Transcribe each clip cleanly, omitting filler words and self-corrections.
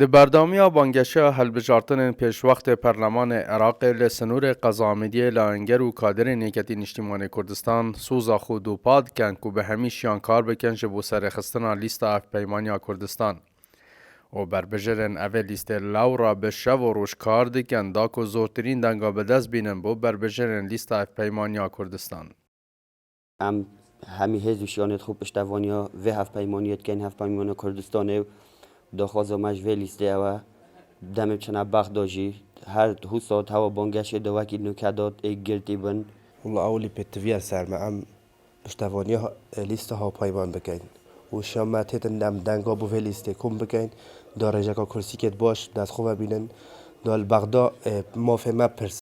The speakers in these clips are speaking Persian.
د بردامیا بانگشه هلبجارتن پیشوقت پرلمان عراق لسنور قضامدی لانگر و کادر نیکتی نشتیمان کردستان سوزا خود و پاد کن که به همیشیان کار بکن جبو سرخستنا لیست اف پیمانیا کردستان. و بربجرن اول لیست لاورا به شو و روش کار دکن دا که زورترین دنگا به دست بینن بو بربجرن لیست اف پیمانیا کردستان. همی هزوشیانت خوب پشتوانیا و هف پیمانیت کن هف پیمانیا کردستانه داخوازا مجوه لیسته او دم چنا بغداجی هر حسات هوا بانگش دوکی نکداد ای گرتی بن والله اولی پتویار سرما پشتوانی لیست ها پایمان بکن و شما تیتن دم دنگا بو لیسته کم بکن درجه کا کرسی کت باش دست خوب بینن دال بغدا مافهمه پرس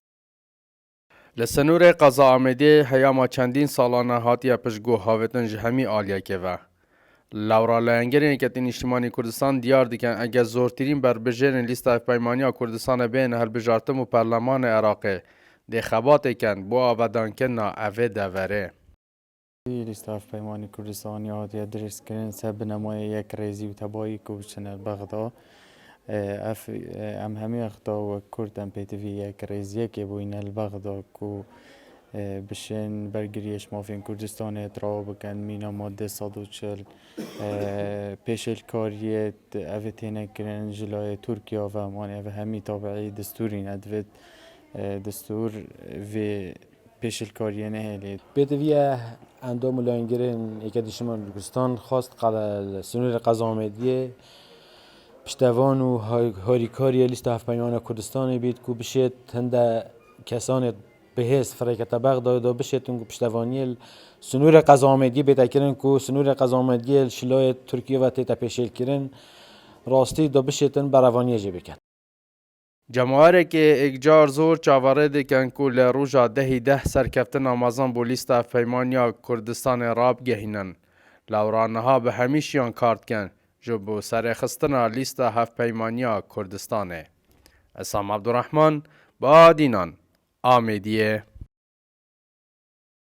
لسنور قضامدی هیاما چندین سالانه هاتیا پشگو هاوتن جهمی آلیا که و لورا لنگرین نیکتی اجتماعی کردستان دیار دیکن اگر زورترین بربجرین لیست اف پیمانی کردستان بین هلبجارتم و پارلمان عراقی ده خبات کن بو آودان کنا اوه دوره. لیست اف پیمانی کردستانی هاتیا درس کردن سب نمای یک ریزی و تبایی کوچنل بغدا اف همی اختا و کرد ام پیتوی یک ریزیه که بوین البغدا کو بشن برگریش مافین کردستان اتراو بکن مینا ماده 140 پیش الکاریت اوه کرن جلای ترکیه و امان اوه همی تابعی دستوری ندوید دستور و پیش الکاریه نهلید پیتوی اندام لاینگرین اکادیشمان کردستان خواست قبل سنور قضامدیه پشتوان و هاریکاری لیست هف پیمان کردستان بید که بشید هنده کسان بهست فرقت بغداد و بشید پشتوانی سنور قضامدی بیت کردن که سنور قضامدی شلای ترکیه و تیتا پیشل کردن راستی دا بشید بروانی جی بکن. جماعره که اگجار زور چاواره دیکن که لروژا ده سرکفتن آمازان بو لیست اف پیمانیا کردستان راب گهینن. لورانها به همیشیان کارد کن جبو سرخستنا لیست هف پیمانیا کردستانه. اسام عبدالرحمن با دینان آمیدیه